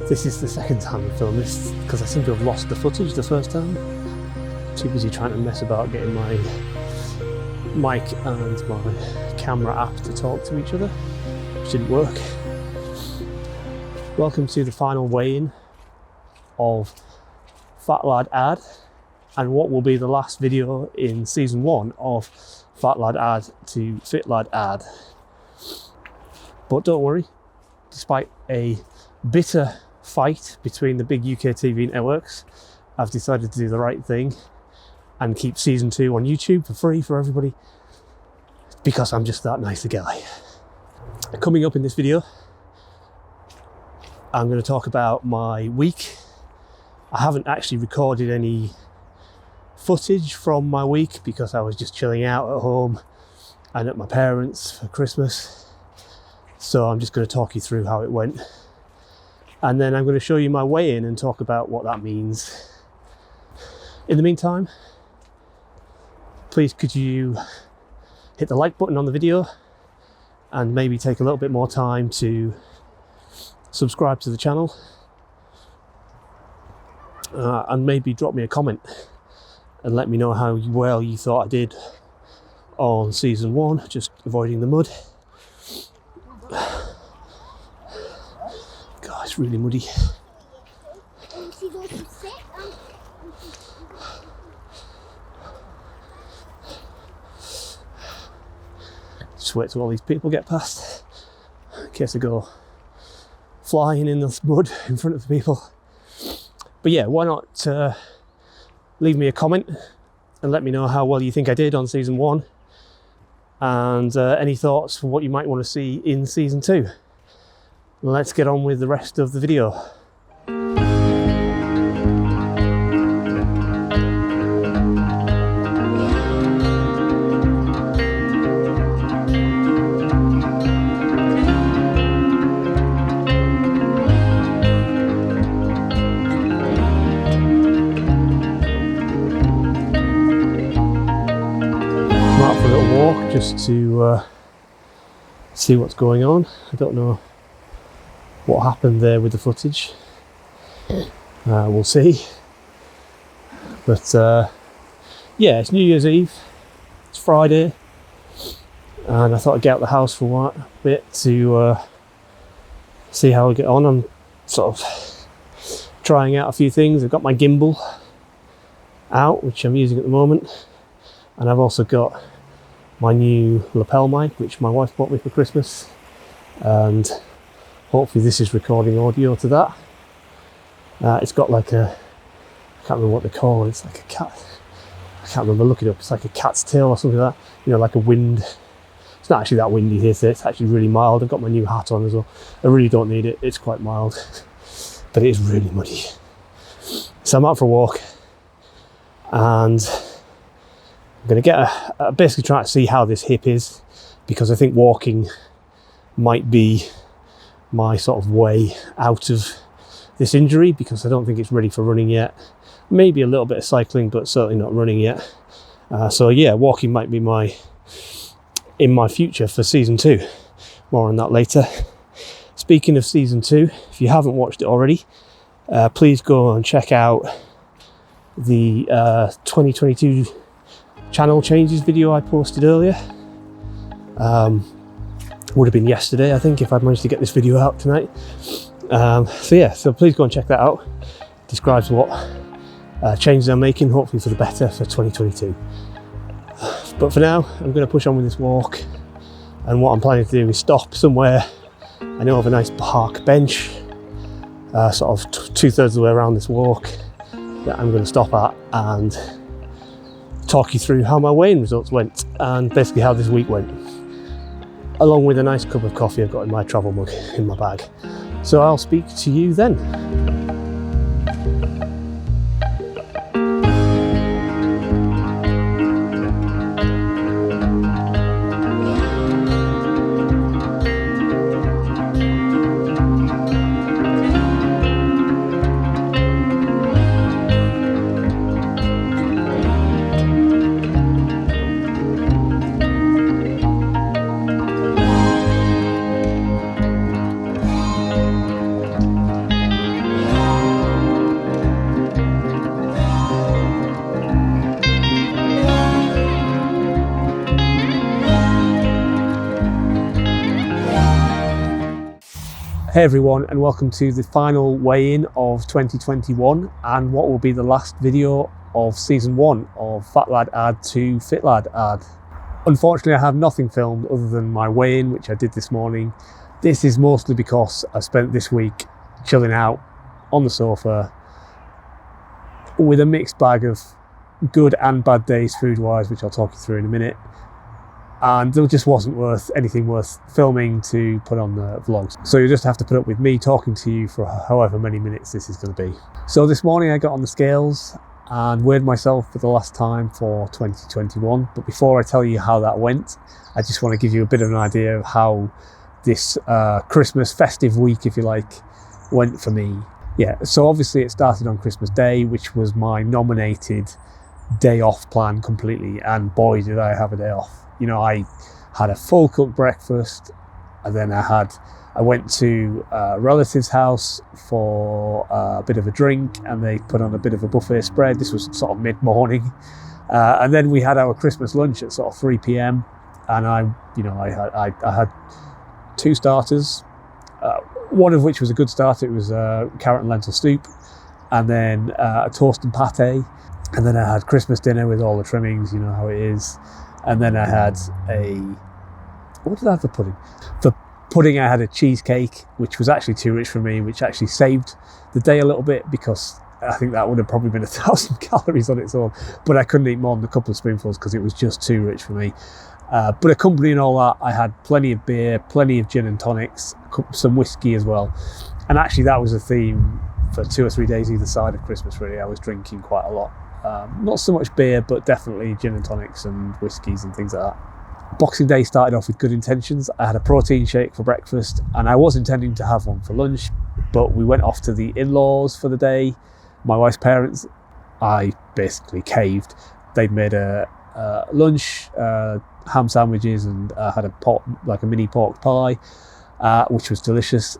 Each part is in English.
This is the second time I've filmed this because I seem to have lost the footage the first time. Too busy trying to mess about getting my mic and my camera app to talk to each other, which didn't work. Welcome to the final weigh-in of Fat Lad Ad and what will be the last video in season 1 of Fat Lad Ad to Fit Lad Ad. But don't worry, despite a bitter fight between the big UK TV networks, I've decided to do the right thing and keep season 2 on YouTube for free for everybody because I'm just that nice a guy. Coming up in this video, I'm going to talk about my week. I haven't actually recorded any footage from my week because I was just chilling out at home and at my parents for Christmas. So I'm just going to talk you through how it went. And then I'm going to show you my weigh-in and talk about what that means. In the meantime, please could you hit the like button on the video and maybe take a little bit more time to subscribe to the channel and maybe drop me a comment and let me know how well you thought I did on season 1, just avoiding the mud. God, it's really muddy. Just wait till all these people get past in case I go flying in the mud in front of the people. But yeah, why not leave me a comment and let me know how well you think I did on season 1 and any thoughts for what you might want to see in season 2. Let's get on with the rest of the video. I'm out for a little walk just to see what's going on. I don't know what happened there with the footage. We'll see. But yeah, it's New Year's Eve. It's Friday, and I thought I'd get out of the house for a bit to see how I get on. I'm sort of trying out a few things. I've got my gimbal out, which I'm using at the moment, and I've also got my new lapel mic, which my wife bought me for Christmas, and hopefully this is recording audio to that. It's got like a, I can't remember what they call it, it's like a cat, I can't remember, look it up, it's like a cat's tail or something like that, you know, like a wind. It's not actually that windy here today, it's actually really mild. I've got my new hat on as well. I really don't need it, it's quite mild, but it is really muddy. So I'm out for a walk and I'm going to get basically try to see how this hip is, because I think walking might be my sort of way out of this injury, because I don't think it's ready for running yet. Maybe a little bit of cycling, but certainly not running yet. So yeah, walking might be in my future for season 2. More on that later. Speaking of season 2, if you haven't watched it already, please go and check out the 2022 channel changes video I posted earlier. Would have been yesterday, I think, if I'd managed to get this video out tonight. So yeah, so please go and check that out. It describes what changes I'm making, hopefully for the better, for 2022. But for now, I'm going to push on with this walk, and what I'm planning to do is stop somewhere. I know of a nice park bench, sort of 2/3 of the way around this walk, that I'm going to stop at and talk you through how my weighing results went and basically how this week went, along with a nice cup of coffee I've got in my travel mug in my bag. So I'll speak to you then. Hey everyone, and welcome to the final weigh-in of 2021 and what will be the last video of season 1 of Fat Lad Ad to Fit Lad Ad. Unfortunately, I have nothing filmed other than my weigh-in, which I did this morning. This is mostly because I spent this week chilling out on the sofa with a mixed bag of good and bad days food-wise, which I'll talk you through in a minute. And there just wasn't anything worth filming to put on the vlogs. So you just have to put up with me talking to you for however many minutes this is going to be. So this morning I got on the scales and weighed myself for the last time for 2021. But before I tell you how that went, I just want to give you a bit of an idea of how this Christmas festive week, if you like, went for me. Yeah, so obviously it started on Christmas Day, which was my nominated day off plan completely. And boy, did I have a day off. You know, I had a full cooked breakfast, and then I went to a relative's house for a bit of a drink, and they put on a bit of a buffet spread. This was sort of mid-morning, and then we had our Christmas lunch at sort of 3 p.m. And I had 2 starters, one of which was a good starter. It was a carrot and lentil soup, and then a toast and pate, and then I had Christmas dinner with all the trimmings. You know how it is. And then I had what did I have for pudding? For pudding, I had a cheesecake, which was actually too rich for me, which actually saved the day a little bit because I think that would have probably been 1,000 calories on its own. But I couldn't eat more than a couple of spoonfuls because it was just too rich for me. But accompanying all that, I had plenty of beer, plenty of gin and tonics, some whiskey as well. And actually that was a theme for 2 or 3 days either side of Christmas, really. I was drinking quite a lot. Not so much beer, but definitely gin and tonics and whiskies and things like that. Boxing Day started off with good intentions. I had a protein shake for breakfast, and I was intending to have one for lunch, but we went off to the in-laws for the day. My wife's parents, I basically caved. They'd made a lunch, ham sandwiches, and had a mini pork pie, which was delicious.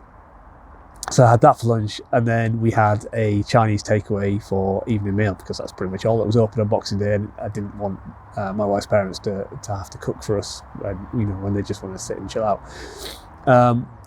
So I had that for lunch, and then we had a Chinese takeaway for evening meal because that's pretty much all that was open on Boxing Day, and I didn't want my wife's parents to have to cook for us when they just want to sit and chill out.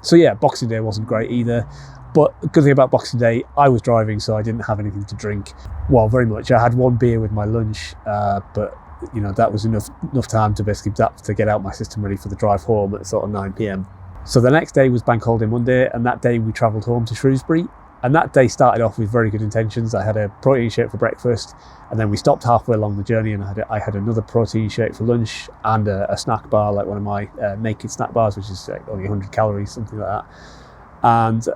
So yeah, Boxing Day wasn't great either. But the good thing about Boxing Day, I was driving, so I didn't have anything to drink. Well, very much. I had 1 beer with my lunch, but that was enough time to basically to get out my system ready for the drive home at sort of 9 p.m. So the next day was Bank Holiday Monday, and that day we travelled home to Shrewsbury. And that day started off with very good intentions. I had a protein shake for breakfast, and then we stopped halfway along the journey, and I had another protein shake for lunch and a snack bar, like one of my naked snack bars, which is like only 100 calories, something like that. And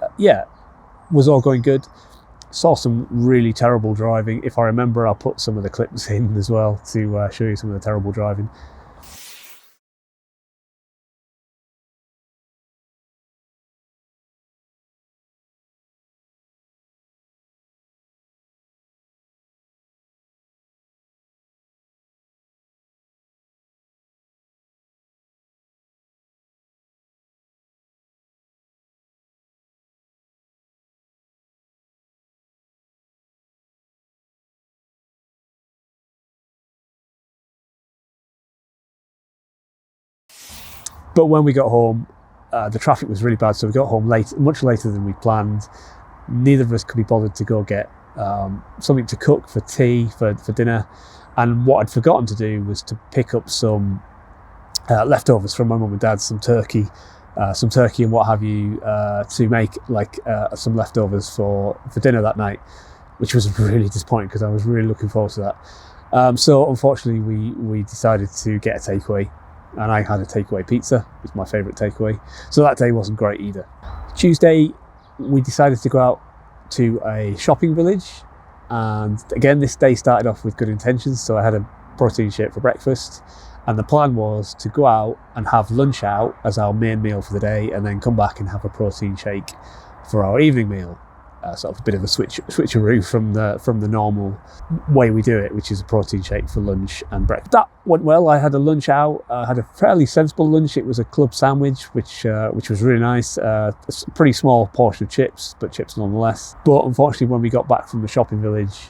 was all going good. Saw some really terrible driving. If I remember, I'll put some of the clips in as well to show you some of the terrible driving. But when we got home, the traffic was really bad, so we got home late, much later than we planned. Neither of us could be bothered to go get something to cook for tea, for dinner. And what I'd forgotten to do was to pick up some leftovers from my mum and dad, some turkey and what have you, to make some leftovers for dinner that night, which was really disappointing because I was really looking forward to that. So unfortunately, we decided to get a takeaway. And I had a takeaway pizza. It's my favourite takeaway. So that day wasn't great either. Tuesday, we decided to go out to a shopping village. And again, this day started off with good intentions. So I had a protein shake for breakfast. And the plan was to go out and have lunch out as our main meal for the day, and then come back and have a protein shake for our evening meal. Sort of a bit of a switcheroo from the normal way we do it, which is a protein shake for lunch and breakfast. That went well. I had a lunch out. I had a fairly sensible lunch. It was a club sandwich, which was really nice. A pretty small portion of chips, but chips nonetheless. But unfortunately, when we got back from the shopping village,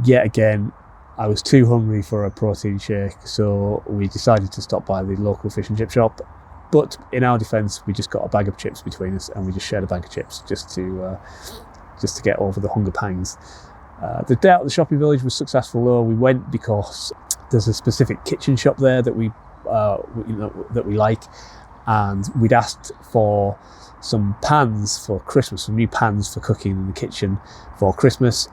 yet again, I was too hungry for a protein shake, so we decided to stop by the local fish and chip shop. But in our defence, we just got a bag of chips between us, and we just shared a bag of chips just to get over the hunger pangs. The day out of the shopping village was successful though. We went because there's a specific kitchen shop there that we like, and we'd asked for some pans for Christmas, some new pans for cooking in the kitchen for Christmas,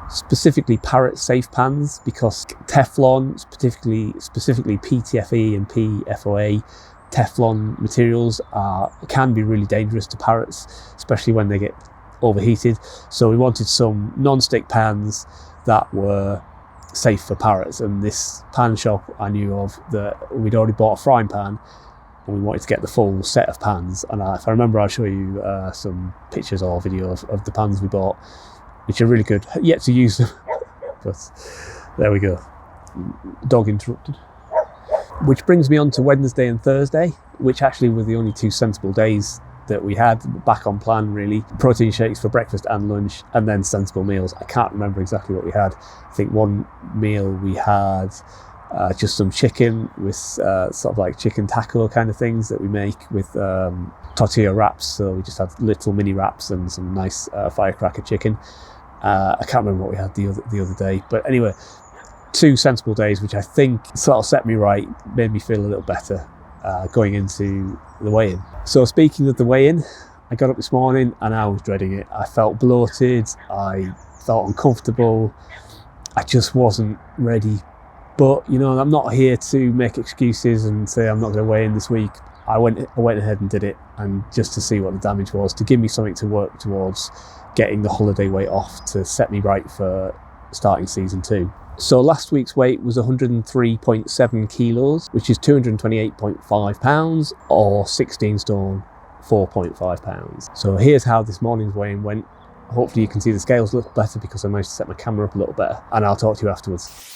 specifically Parrot safe pans, because Teflon, specifically PTFE and PFOA Teflon materials can be really dangerous to parrots, especially when they get overheated. So we wanted some non-stick pans that were safe for parrots, and this pan shop I knew of, that we'd already bought a frying pan, and we wanted to get the full set of pans. And if I remember, I'll show you some pictures or video of the pans we bought, which are really good. Yet to use them, but there we go. Dog interrupted. Which brings me on to Wednesday and Thursday, which actually were the only 2 sensible days that we had back on plan, really. Protein shakes for breakfast and lunch, and then sensible meals. I can't remember exactly what we had. I think one meal we had just some chicken with sort of like chicken taco kind of things that we make with tortilla wraps. So we just had little mini wraps and some nice firecracker chicken. I can't remember what we had the other day, but anyway, 2 sensible days, which I think sort of set me right, made me feel a little better going into the weigh-in. So speaking of the weigh-in, I got up this morning and I was dreading it. I felt bloated, I felt uncomfortable, I just wasn't ready. But you know, I'm not here to make excuses and say I'm not going to weigh in this week. I went ahead and did it, and just to see what the damage was, to give me something to work towards getting the holiday weight off, to set me right for starting season 2. So last week's weight was 103.7 kilos, which is 228.5 pounds, or 16 stone, 4.5 pounds. So here's how this morning's weigh-in went. Hopefully you can see the scales a little better because I managed to set my camera up a little better, and I'll talk to you afterwards.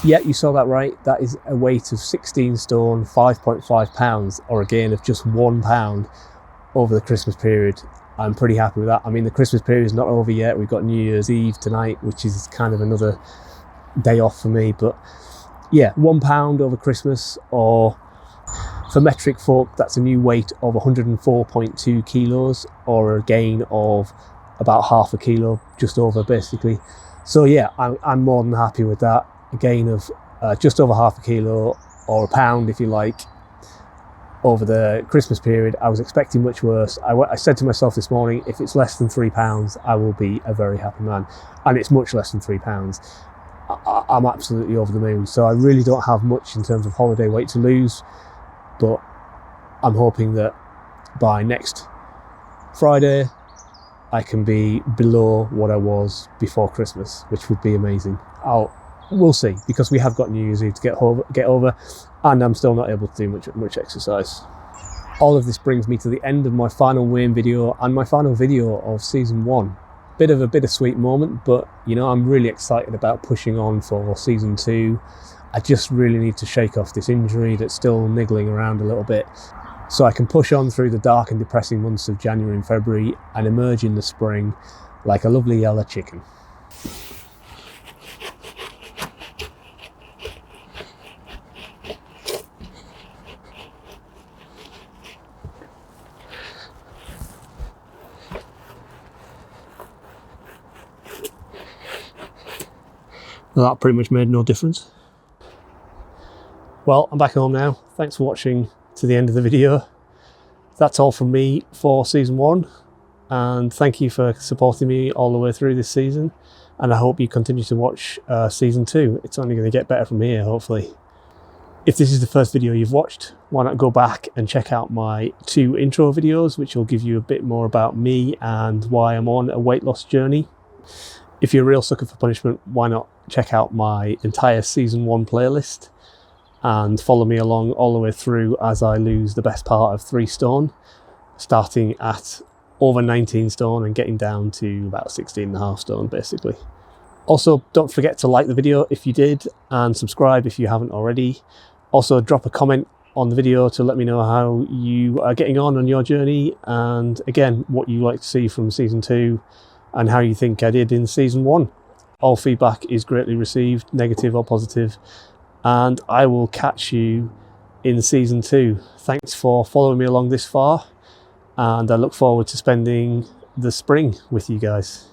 Yeah, you saw that right. That is a weight of 16 stone, 5.5 pounds, or a gain of just 1 pound over the Christmas period. I'm pretty happy with that. I mean, the Christmas period is not over yet. We've got New Year's Eve tonight, which is kind of another day off for me. But yeah, 1 pound over Christmas, or for metric folk, that's a new weight of 104.2 kilos, or a gain of about half a kilo, just over basically. So yeah, I'm more than happy with that. A gain of just over half a kilo, or a pound if you like, over the Christmas period. I was expecting much worse. I said to myself this morning, if it's less than 3 pounds, I will be a very happy man. And it's much less than 3 pounds. I'm absolutely over the moon. So I really don't have much in terms of holiday weight to lose, but I'm hoping that by next Friday I can be below what I was before Christmas, which would be amazing. We'll see, because we have got New Year's Eve to get over, and I'm still not able to do much exercise. All of this brings me to the end of my final weigh-in video and my final video of season 1. Bit of a bittersweet moment, but you know, I'm really excited about pushing on for season 2. I just really need to shake off this injury that's still niggling around a little bit, so I can push on through the dark and depressing months of January and February and emerge in the spring like a lovely yellow chicken. Well, that pretty much made no difference. Well, I'm back home now. Thanks for watching to the end of the video. That's all from me for season 1, and thank you for supporting me all the way through this season, and I hope you continue to watch season 2. It's only going to get better from here, hopefully. If this is the first video you've watched, why not go back and check out my 2 intro videos, which will give you a bit more about me and why I'm on a weight loss journey. If you're a real sucker for punishment, why not check out my entire season 1 playlist and follow me along all the way through as I lose the best part of 3 stone, starting at over 19 stone and getting down to about 16.5 stone basically. Also, don't forget to like the video if you did, and subscribe if you haven't already. Also, drop a comment on the video to let me know how you are getting on your journey, and again, what you like to see from season 2 and how you think I did in season 1. All feedback is greatly received, negative or positive, and I will catch you in season 2. Thanks for following me along this far, and I look forward to spending the spring with you guys.